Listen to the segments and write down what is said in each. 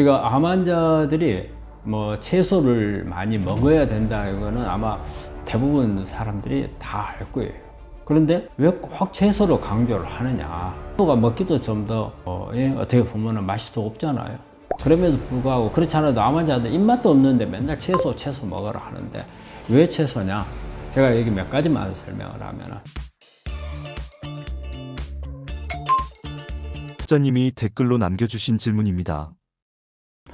우리가 암 환자들이 뭐 채소를 많이 먹어야 된다 이거는 아마 대부분 사람들이 다 알 거예요. 그런데 왜 꼭 채소로 강조를 하느냐? 채소가 먹기도 좀 더 어떻게 보면 맛이 더 없잖아요. 그럼에도 불구하고 그렇지 않아도 암 환자들 입맛도 없는데 맨날 채소 먹으라 하는데 왜 채소냐? 제가 여기 몇 가지만 설명을 하면은. 독자님이 댓글로 남겨주신 질문입니다.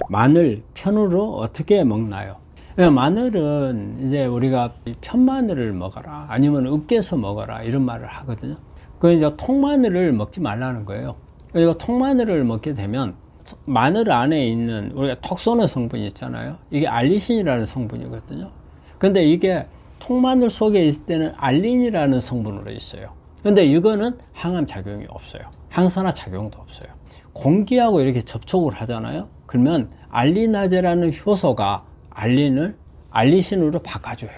마늘 편으로 어떻게 먹나요? 마늘은 이제 우리가 편마늘을 먹어라 아니면 으깨서 먹어라 이런 말을 하거든요. 그 이제 통마늘을 먹지 말라는 거예요. 그러니까 통마늘을 먹게 되면 마늘 안에 있는 우리가 톡 쏘는 성분이 있잖아요. 이게 알리신이라는 성분이거든요. 근데 이게 통마늘 속에 있을 때는 알린이라는 성분으로 있어요. 근데 이거는 항암 작용이 없어요. 항산화 작용도 없어요. 공기하고 이렇게 접촉을 하잖아요. 그러면 알리나제라는 효소가 알린을 알리신으로 바꿔줘요.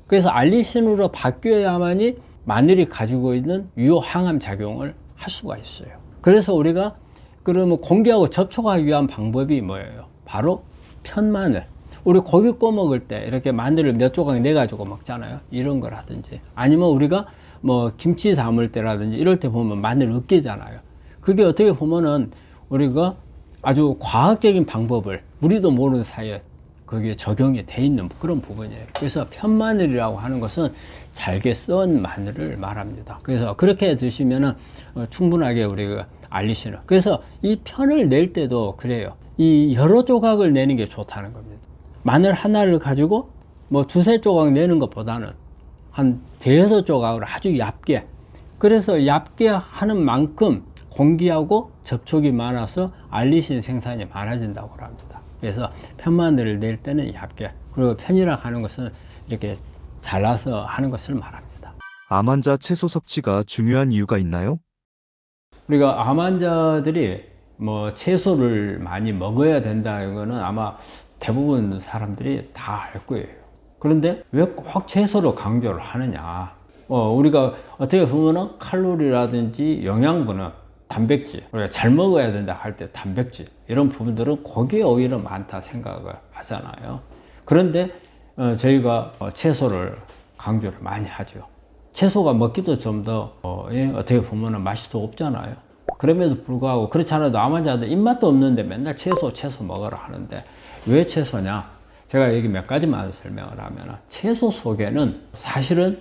그래서 알리신으로 바뀌어야만이 마늘이 가지고 있는 유효 항암 작용을 할 수가 있어요. 그래서 우리가 그러면 공기하고 접촉하기 위한 방법이 뭐예요? 바로 편마늘. 우리 고기 구워 먹을 때 이렇게 마늘을 몇 조각 내 가지고 먹잖아요. 이런 거라든지 아니면 우리가 뭐 김치 담을 때라든지 이럴 때 보면 마늘 으깨잖아요. 그게 어떻게 보면은 우리가 아주 과학적인 방법을 우리도 모르는 사이에 거기에 적용이 돼 있는 그런 부분이에요. 그래서 편마늘이라고 하는 것은 잘게 썬 마늘을 말합니다. 그래서 그렇게 드시면은 충분하게 우리가 알리시는. 그래서 이 편을 낼 때도 그래요. 이 여러 조각을 내는 게 좋다는 겁니다. 마늘 하나를 가지고 뭐 두세 조각 내는 것보다는 한 대여섯 조각을 아주 얇게. 그래서 얇게 하는 만큼 공기하고 접촉이 많아서 알리신 생산이 많아진다고 합니다. 그래서 편마늘을 낼 때는 얇게, 그리고 편이라 하는 것은 이렇게 잘라서 하는 것을 말합니다. 암 환자 채소 섭취가 중요한 이유가 있나요? 우리가 암 환자들이 뭐 채소를 많이 먹어야 된다 이거는 아마 대부분 사람들이 다 알 거예요. 그런데 왜 꼭 채소로 강조를 하느냐? 우리가 어떻게 보면은 칼로리라든지 영양분은 단백질, 우리가 잘 먹어야 된다 할 때 단백질 이런 부분들은 거기에 오히려 많다 생각을 하잖아요. 그런데 저희가 채소를 강조를 많이 하죠. 채소가 먹기도 좀 더 어떻게 보면 맛이 더 없잖아요. 그럼에도 불구하고 그렇지 않아도 암 환자들 입맛도 없는데 맨날 채소 먹으라 하는데 왜 채소냐? 제가 여기 몇 가지만 설명을 하면 채소 속에는 사실은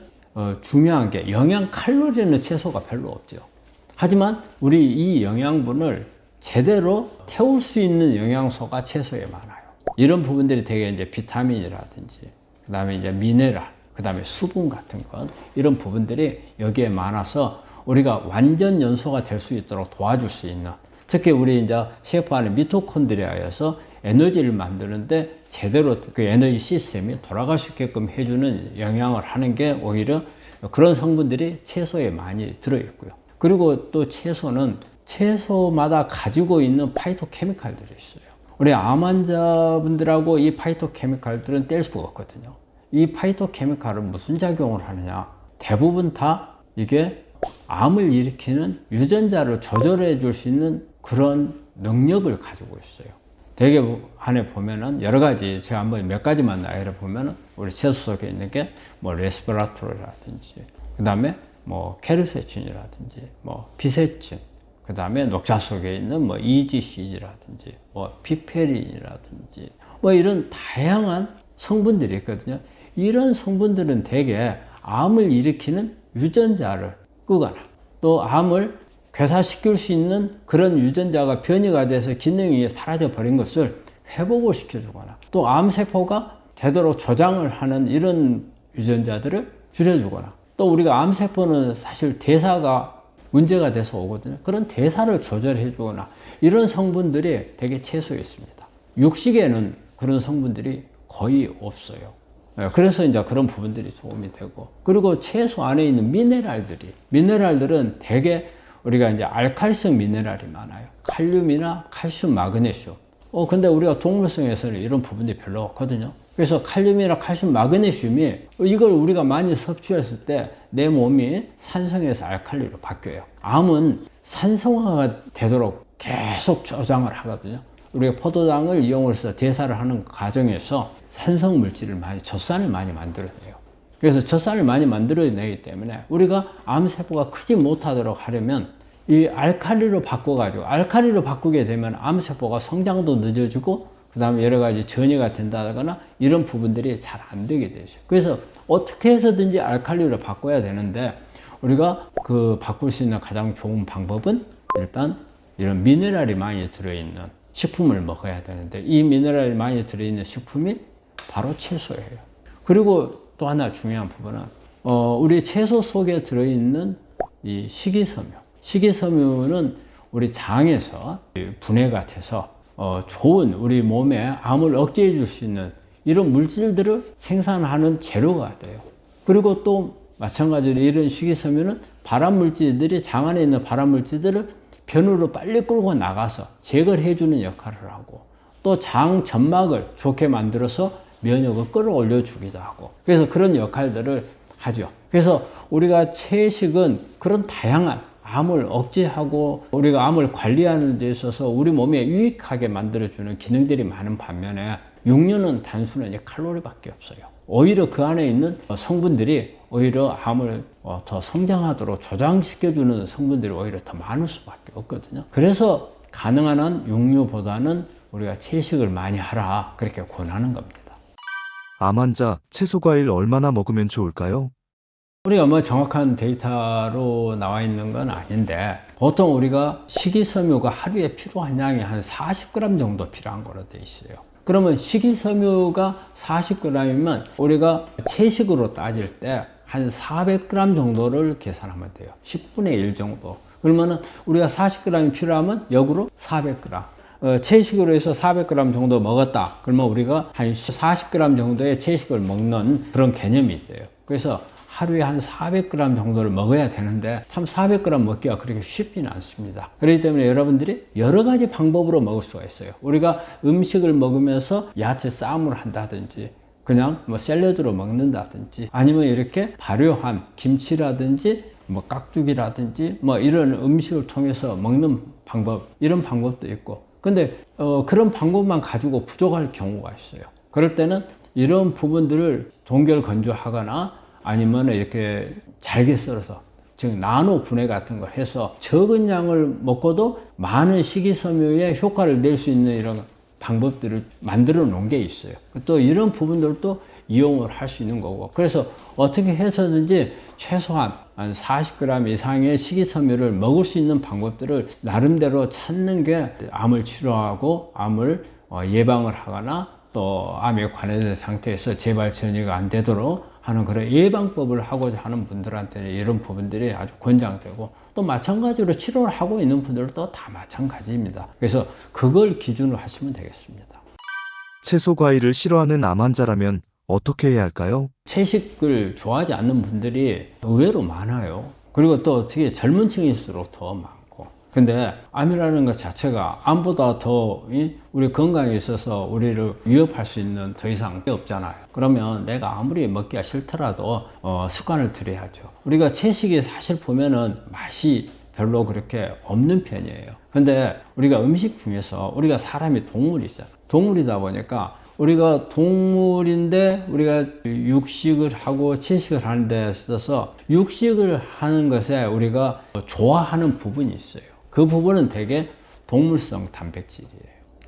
중요한 게 영양 칼로리는 채소가 별로 없죠. 하지만 우리 이 영양분을 제대로 태울 수 있는 영양소가 채소에 많아요. 이런 부분들이 되게 이제 비타민이라든지, 그 다음에 이제 미네랄, 그 다음에 수분 같은 것, 이런 부분들이 여기에 많아서 우리가 완전 연소가 될 수 있도록 도와줄 수 있는, 특히 우리 이제 셰프 안에 미토콘드리아에서 에너지를 만드는데 제대로 그 에너지 시스템이 돌아갈 수 있게끔 해주는 영양을 하는 게 오히려 그런 성분들이 채소에 많이 들어있고요. 그리고 또 채소는 채소마다 가지고 있는 파이토케미칼들이 있어요. 우리 암 환자분들하고 이 파이토케미칼들은 뗄 수가 없거든요. 이 파이토케미칼은 무슨 작용을 하느냐? 대부분 다 이게 암을 일으키는 유전자를 조절해 줄 수 있는 그런 능력을 가지고 있어요. 대개 안에 보면은 여러 가지, 제가 한번 몇 가지만 나열해 보면은 우리 채소 속에 있는 게 뭐 레스베라트로라든지, 그 다음에 뭐 케르세친이라든지, 뭐 피세친, 그 다음에 녹차 속에 있는 뭐 EGCG라든지, 뭐 피페린이라든지, 뭐 이런 다양한 성분들이 있거든요. 이런 성분들은 대개 암을 일으키는 유전자를 끄거나 또 암을 괴사시킬 수 있는 그런 유전자가 변이가 돼서 기능이 사라져 버린 것을 회복을 시켜주거나 또 암세포가 제대로 조장을 하는 이런 유전자들을 줄여주거나 또 우리가 암세포는 사실 대사가 문제가 돼서 오거든요. 그런 대사를 조절해 주거나 이런 성분들이 되게 채소에 있습니다. 육식에는 그런 성분들이 거의 없어요. 그래서 이제 그런 부분들이 도움이 되고, 그리고 채소 안에 있는 미네랄들은 대개 우리가 이제 알칼리성 미네랄이 많아요. 칼륨이나 칼슘, 마그네슘. 근데 우리가 동물성에서는 이런 부분이 별로 없거든요. 그래서 칼륨이나 칼슘, 마그네슘이 이걸 우리가 많이 섭취했을 때 내 몸이 산성에서 알칼리로 바뀌어요. 암은 산성화가 되도록 계속 저장을 하거든요. 우리가 포도당을 이용해서 대사를 하는 과정에서 산성 물질을 젖산을 많이 만들어내요. 그래서 젖산을 많이 만들어내기 때문에 우리가 암세포가 크지 못하도록 하려면 이 알칼리로 바꾸게 되면 암세포가 성장도 늦어지고 그 다음에 여러 가지 전이가 된다거나 이런 부분들이 잘 안 되게 되죠. 그래서 어떻게 해서든지 알칼리로 바꿔야 되는데 우리가 그 바꿀 수 있는 가장 좋은 방법은 일단 이런 미네랄이 많이 들어있는 식품을 먹어야 되는데 이 미네랄이 많이 들어있는 식품이 바로 채소예요. 그리고 또 하나 중요한 부분은 우리 채소 속에 들어있는 이 식이섬유는 우리 장에서 분해가 돼서 좋은 우리 몸에 암을 억제해 줄 수 있는 이런 물질들을 생산하는 재료가 돼요. 그리고 또 마찬가지로 이런 식이섬유는 발암물질들이 장 안에 있는 발암물질들을 변으로 빨리 끌고 나가서 제거를 해주는 역할을 하고 또 장 점막을 좋게 만들어서 면역을 끌어올려 주기도 하고 그래서 그런 역할들을 하죠. 그래서 우리가 채식은 그런 다양한 암을 억제하고 우리가 암을 관리하는 데 있어서 우리 몸에 유익하게 만들어주는 기능들이 많은 반면에 육류는 단순한 칼로리밖에 없어요. 오히려 그 안에 있는 성분들이 오히려 암을 더 성장하도록 조장시켜주는 성분들이 오히려 더 많을 수밖에 없거든요. 그래서 가능한 한 육류보다는 우리가 채식을 많이 하라 그렇게 권하는 겁니다. 암 환자 채소 과일 얼마나 먹으면 좋을까요? 우리가 뭐 정확한 데이터로 나와 있는 건 아닌데 보통 우리가 식이섬유가 하루에 필요한 양이 한 40g 정도 필요한 거로 돼 있어요. 그러면 식이섬유가 40g이면 우리가 채식으로 따질 때 한 400g 정도를 계산하면 돼요. 10분의 1 정도. 그러면은 우리가 40g이 필요하면 역으로 400g. 채식으로 해서 400g 정도 먹었다. 그러면 우리가 한 40g 정도의 채식을 먹는 그런 개념이 돼요. 그래서 하루에 한 400g 정도를 먹어야 되는데 참 400g 먹기가 그렇게 쉽지는 않습니다. 그렇기 때문에 여러분들이 여러 가지 방법으로 먹을 수가 있어요. 우리가 음식을 먹으면서 야채 쌈을 한다든지 그냥 뭐 샐러드로 먹는다든지 아니면 이렇게 발효한 김치라든지 뭐 깍두기라든지 뭐 이런 음식을 통해서 먹는 방법 이런 방법도 있고 근데 그런 방법만 가지고 부족할 경우가 있어요. 그럴 때는 이런 부분들을 동결 건조하거나 아니면 이렇게 잘게 썰어서 즉 나노 분해 같은 걸 해서 적은 양을 먹고도 많은 식이섬유의 효과를 낼 수 있는 이런 방법들을 만들어 놓은 게 있어요. 또 이런 부분들도 이용을 할 수 있는 거고 그래서 어떻게 해서든지 최소한 한 40g 이상의 식이섬유를 먹을 수 있는 방법들을 나름대로 찾는 게 암을 치료하고 암을 예방을 하거나 또 암에 관해된 상태에서 재발 전이가 안 되도록 하는 그런 예방법을 하고자 하는 분들한테는 이런 부분들이 아주 권장되고 또 마찬가지로 치료를 하고 있는 분들도 다 마찬가지입니다. 그래서 그걸 기준으로 하시면 되겠습니다. 채소 과일을 싫어하는 암 환자라면 어떻게 해야 할까요? 채식을 좋아하지 않는 분들이 의외로 많아요. 그리고 또 특히 젊은 층일수록 더 많고. 근데 암이라는 것 자체가 암보다 더 우리 건강에 있어서 우리를 위협할 수 있는 더 이상 없잖아요. 그러면 내가 아무리 먹기가 싫더라도 습관을 들여야죠. 우리가 채식이 사실 보면은 맛이 별로 그렇게 없는 편이에요. 근데 우리가 음식 중에서 우리가 사람이 동물이잖아요. 동물이다 보니까 우리가 동물인데 우리가 육식을 하고 채식을 하는 데 있어서 육식을 하는 것에 우리가 좋아하는 부분이 있어요. 그 부분은 대개 동물성 단백질이에요.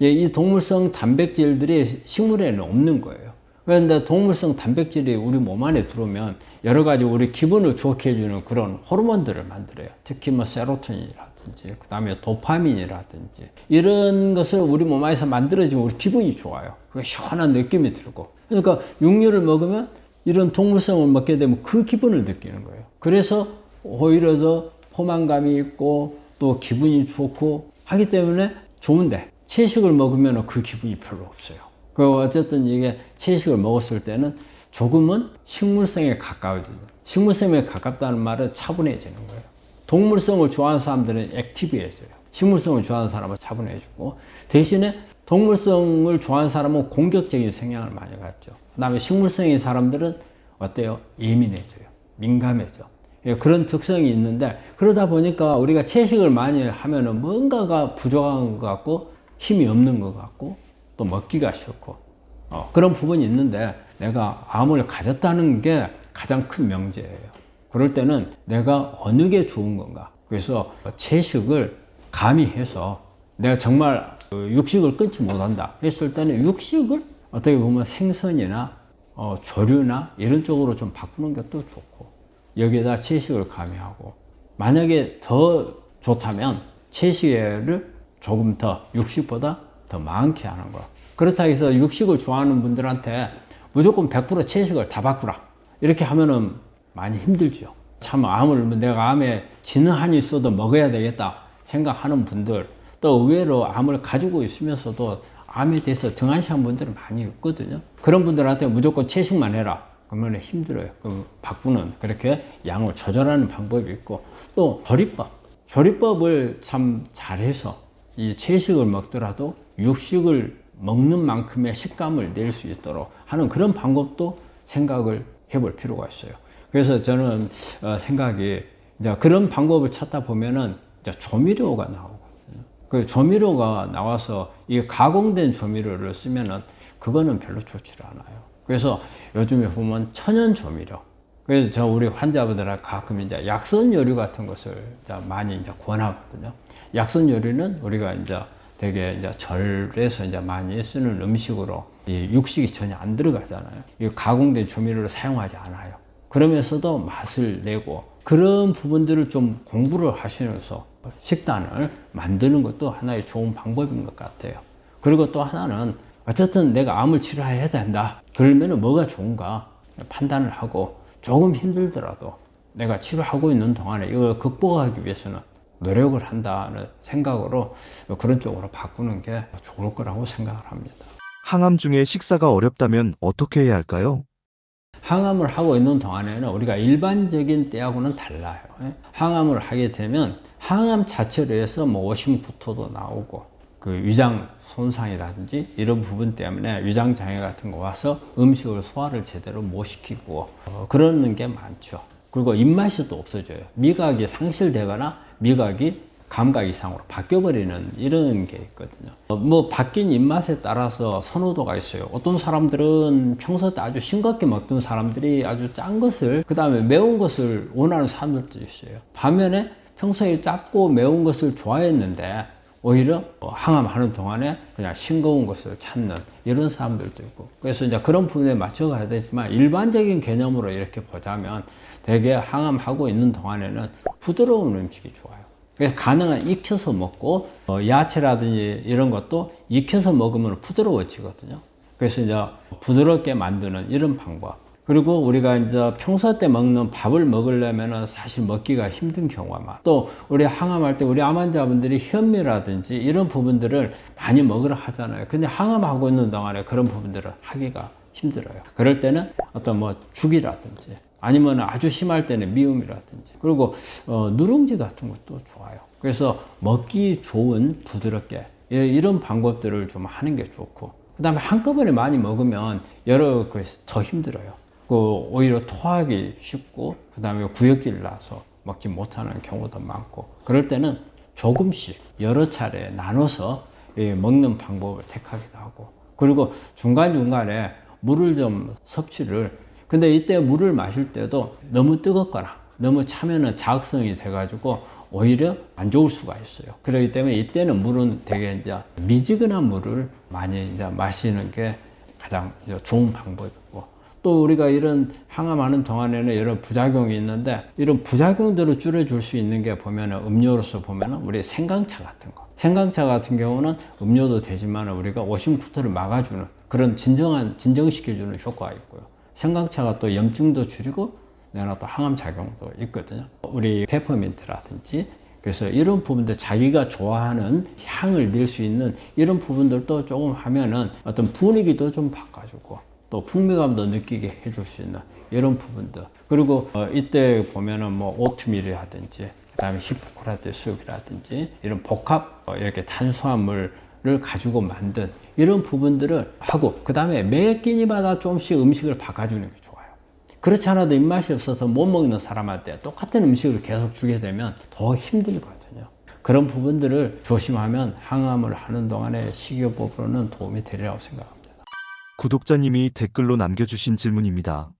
이 동물성 단백질들이 식물에는 없는 거예요. 그런데 동물성 단백질이 우리 몸 안에 들어오면 여러 가지 우리 기분을 좋게 해주는 그런 호르몬들을 만들어요. 특히 뭐 세로토닌이라든지 그 다음에 도파민이라든지 이런 것을 우리 몸 안에서 만들어지면 우리 기분이 좋아요. 시원한 느낌이 들고 그러니까 육류를 먹으면 이런 동물성을 먹게 되면 그 기분을 느끼는 거예요. 그래서 오히려 더 포만감이 있고 또 기분이 좋고 하기 때문에 좋은데 채식을 먹으면 그 기분이 별로 없어요. 그 어쨌든 이게 채식을 먹었을 때는 조금은 식물성에 가까워지죠. 식물성에 가깝다는 말은 차분해지는 거예요. 동물성을 좋아하는 사람들은 액티브해져요. 식물성을 좋아하는 사람은 차분해지고 대신에 동물성을 좋아하는 사람은 공격적인 성향을 많이 갖죠. 그 다음에 식물성인 사람들은 어때요? 예민해져요. 민감해져. 그런 특성이 있는데 그러다 보니까 우리가 채식을 많이 하면은 뭔가가 부족한 것 같고 힘이 없는 것 같고 또 먹기가 싫고 그런 부분이 있는데 내가 암을 가졌다는 게 가장 큰 명제예요. 그럴 때는 내가 어느 게 좋은 건가. 그래서 채식을 가미해서 내가 정말 육식을 끊지 못한다 했을 때는 육식을 어떻게 보면 생선이나 조류나 이런 쪽으로 좀 바꾸는 것도 좋고 여기에다 채식을 가미하고 만약에 더 좋다면 채식을 조금 더 육식보다 더 많게 하는 거. 그렇다고 해서 육식을 좋아하는 분들한테 무조건 100% 채식을 다 바꾸라 이렇게 하면은 많이 힘들죠. 참 암을 내가 암에 지는 한이 있어도 먹어야 되겠다 생각하는 분들 또 의외로 암을 가지고 있으면서도 암에 대해서 등한시한 분들이 많이 있거든요. 그런 분들한테 무조건 채식만 해라 그러면 힘들어요. 그럼 바꾸는 그렇게 양을 조절하는 방법이 있고 또 조리법을 참 잘해서 이 채식을 먹더라도 육식을 먹는 만큼의 식감을 낼 수 있도록 하는 그런 방법도 생각을 해볼 필요가 있어요. 그래서 저는 생각이 이제 그런 방법을 찾다 보면은 이제 조미료가 나오거든요. 그 조미료가 나와서 이 가공된 조미료를 쓰면은 그거는 별로 좋지 않아요. 그래서 요즘에 보면 천연 조미료. 그래서 우리 환자분들은 가끔 이제 약선 요리 같은 것을 이제 많이 이제 권하거든요. 약선 요리는 우리가 이제 되게 이제 절에서 이제 많이 쓰는 음식으로 이 육식이 전혀 안 들어가잖아요. 이 가공된 조미료를 사용하지 않아요. 그러면서도 맛을 내고 그런 부분들을 좀 공부를 하시면서 식단을 만드는 것도 하나의 좋은 방법인 것 같아요. 그리고 또 하나는 어쨌든 내가 암을 치료해야 된다. 그러면 뭐가 좋은가 판단을 하고 조금 힘들더라도 내가 치료하고 있는 동안에 이걸 극복하기 위해서는 노력을 한다는 생각으로 그런 쪽으로 바꾸는 게 좋을 거라고 생각을 합니다. 항암 중에 식사가 어렵다면 어떻게 해야 할까요? 항암을 하고 있는 동안에는 우리가 일반적인 때하고는 달라요. 항암을 하게 되면 항암 자체로 해서 뭐 오심부토도 나오고 그 위장 손상이라든지 이런 부분 때문에 위장 장애 같은 거 와서 음식을 소화를 제대로 못 시키고 그러는 게 많죠. 그리고 입맛이 또 없어져요. 미각이 상실되거나 미각이 감각 이상으로 바뀌어버리는 이런 게 있거든요. 뭐 바뀐 입맛에 따라서 선호도가 있어요. 어떤 사람들은 평소 때 아주 싱겁게 먹던 사람들이 아주 짠 것을 그 다음에 매운 것을 원하는 사람들도 있어요. 반면에 평소에 짭고 매운 것을 좋아했는데 오히려 항암하는 동안에 그냥 싱거운 것을 찾는 이런 사람들도 있고 그래서 이제 그런 부분에 맞춰가야 되지만 일반적인 개념으로 이렇게 보자면 되게 항암하고 있는 동안에는 부드러운 음식이 좋아요. 그래서 가능한 익혀서 먹고 야채라든지 이런 것도 익혀서 먹으면 부드러워지거든요. 그래서 이제 부드럽게 만드는 이런 방법. 그리고 우리가 이제 평소 때 먹는 밥을 먹으려면 사실 먹기가 힘든 경우가 많아. 또 우리 항암할 때 우리 암 환자분들이 현미라든지 이런 부분들을 많이 먹으라 하잖아요. 근데 항암하고 있는 동안에 그런 부분들을 하기가 힘들어요. 그럴 때는 어떤 뭐 죽이라든지 아니면 아주 심할 때는 미음이라든지 그리고 누룽지 같은 것도 좋아요. 그래서 먹기 좋은 부드럽게 이런 방법들을 좀 하는 게 좋고 그 다음에 한꺼번에 많이 먹으면 여러 더 힘들어요. 오히려 토하기 쉽고 그 다음에 구역질 나서 먹지 못하는 경우도 많고 그럴 때는 조금씩 여러 차례 나눠서 먹는 방법을 택하기도 하고 그리고 중간중간에 물을 좀 섭취를 근데 이때 물을 마실 때도 너무 뜨겁거나 너무 차면은 자극성이 돼가지고 오히려 안 좋을 수가 있어요. 그렇기 때문에 이때는 물은 되게 이제 미지근한 물을 많이 이제 마시는 게 가장 좋은 방법이고 또 우리가 이런 항암하는 동안에는 여러 부작용이 있는데 이런 부작용들을 줄여줄 수 있는 게 보면은 음료로서 보면은 우리 생강차 같은 거. 생강차 같은 경우는 음료도 되지만 우리가 오심부토를 막아주는 그런 진정시켜주는 효과가 있고요. 생강차가 또 염증도 줄이고 내가 또 항암 작용도 있거든요. 우리 페퍼민트라든지 그래서 이런 부분들 자기가 좋아하는 향을 낼 수 있는 이런 부분들도 조금 하면은 어떤 분위기도 좀 바꿔주고 또 풍미감도 느끼게 해줄 수 있는 이런 부분들 그리고 이때 보면은 뭐 오트밀이라든지 그다음에 히포크라테 수육이라든지 이런 복합 이렇게 탄수화물을 가지고 만든 이런 부분들을 하고 그 다음에 매 끼니마다 조금씩 음식을 바꿔주는 게 좋아요. 그렇지 않아도 입맛이 없어서 못 먹는 사람한테 똑같은 음식을 계속 주게 되면 더 힘들거든요. 그런 부분들을 조심하면 항암을 하는 동안에 식이요법으로는 도움이 되리라고 생각합니다. 구독자님이 댓글로 남겨주신 질문입니다.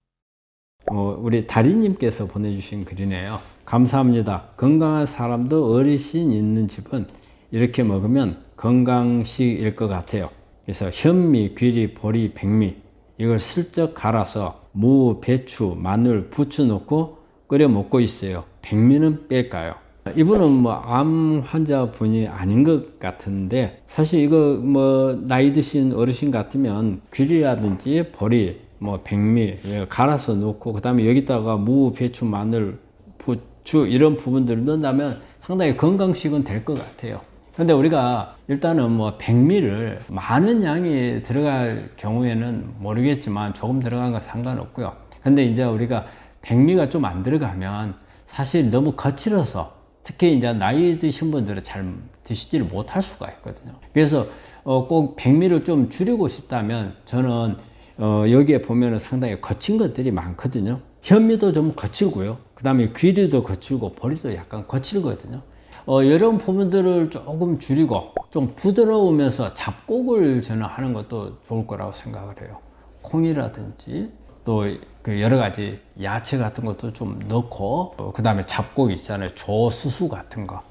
우리 다리님께서 보내주신 글이네요. 감사합니다. 건강한 사람도 어르신 있는 집은 이렇게 먹으면 건강식일 것 같아요. 그래서 현미, 귀리, 보리, 백미 이걸 슬쩍 갈아서 무, 배추, 마늘, 부추 넣고 끓여 먹고 있어요. 백미는 뺄까요? 이분은 뭐 암 환자분이 아닌 것 같은데 사실 이거 뭐 나이 드신 어르신 같으면 귀리라든지 보리, 뭐 백미 갈아서 넣고 그다음에 여기다가 무, 배추, 마늘, 부추 이런 부분들을 넣는다면 상당히 건강식은 될 것 같아요. 근데 우리가 일단은 뭐 백미를 많은 양이 들어갈 경우에는 모르겠지만 조금 들어간 건 상관없고요. 근데 이제 우리가 백미가 좀 안 들어가면 사실 너무 거칠어서 특히 이제 나이 드신 분들은 잘 드시지를 못할 수가 있거든요. 그래서 꼭 백미를 좀 줄이고 싶다면 저는 여기에 보면은 상당히 거친 것들이 많거든요. 현미도 좀 거칠고요. 그 다음에 귀리도 거칠고 보리도 약간 거칠거든요. 이런 부분들을 조금 줄이고 좀 부드러우면서 잡곡을 저는 하는 것도 좋을 거라고 생각을 해요. 콩이라든지 또 그 여러 가지 야채 같은 것도 좀 넣고 그 다음에 잡곡 있잖아요. 조수수 같은 거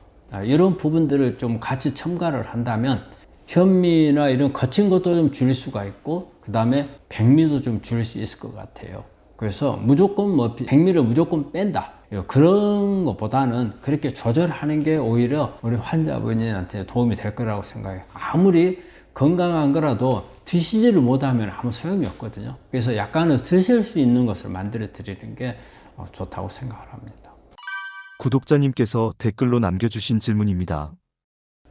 이런 부분들을 좀 같이 첨가를 한다면 현미나 이런 거친 것도 좀 줄일 수가 있고 그 다음에 백미도 좀 줄일 수 있을 것 같아요. 그래서 무조건 뭐 백미를 무조건 뺀다 그런 것보다는 그렇게 조절하는 게 오히려 우리 환자분한테 도움이 될 거라고 생각해요. 아무리 건강한 거라도 드시지를 못하면 아무 소용이 없거든요. 그래서 약간은 드실 수 있는 것을 만들어 드리는 게 좋다고 생각을 합니다. 구독자님께서 댓글로 남겨주신 질문입니다.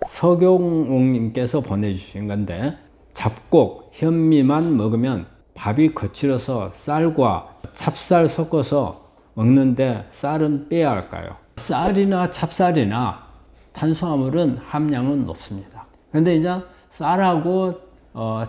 서경옥님께서 보내주신 건데 잡곡, 현미만 먹으면 밥이 거칠어서 쌀과 찹쌀 섞어서 먹는데 쌀은 빼야 할까요? 쌀이나 찹쌀이나 탄수화물은 함량은 높습니다. 근데 이제 쌀하고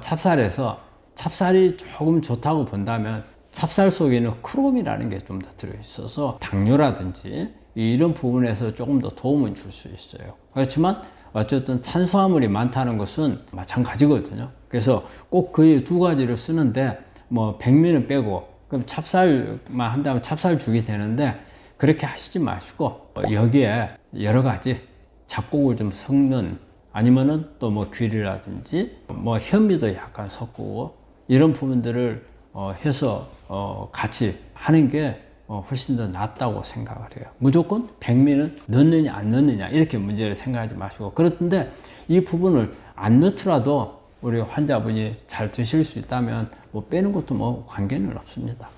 찹쌀에서 찹쌀이 조금 좋다고 본다면 찹쌀 속에는 크롬이라는 게 좀 더 들어있어서 당뇨라든지 이런 부분에서 조금 더 도움을 줄 수 있어요. 그렇지만 어쨌든 탄수화물이 많다는 것은 마찬가지거든요. 그래서 꼭 그 두 가지를 쓰는데 뭐 백미는 빼고 그럼 찹쌀만 한다면 찹쌀 죽이 되는데 그렇게 하시지 마시고 여기에 여러 가지 잡곡을 좀 섞는 아니면은 또 뭐 귀리라든지 뭐 현미도 약간 섞고 이런 부분들을 해서 같이 하는 게 훨씬 더 낫다고 생각을 해요. 무조건 백미는 넣느냐 안 넣느냐 이렇게 문제를 생각하지 마시고 그렇던데 이 부분을 안 넣더라도 우리 환자분이 잘 드실 수 있다면 뭐 빼는 것도 뭐 관계는 없습니다.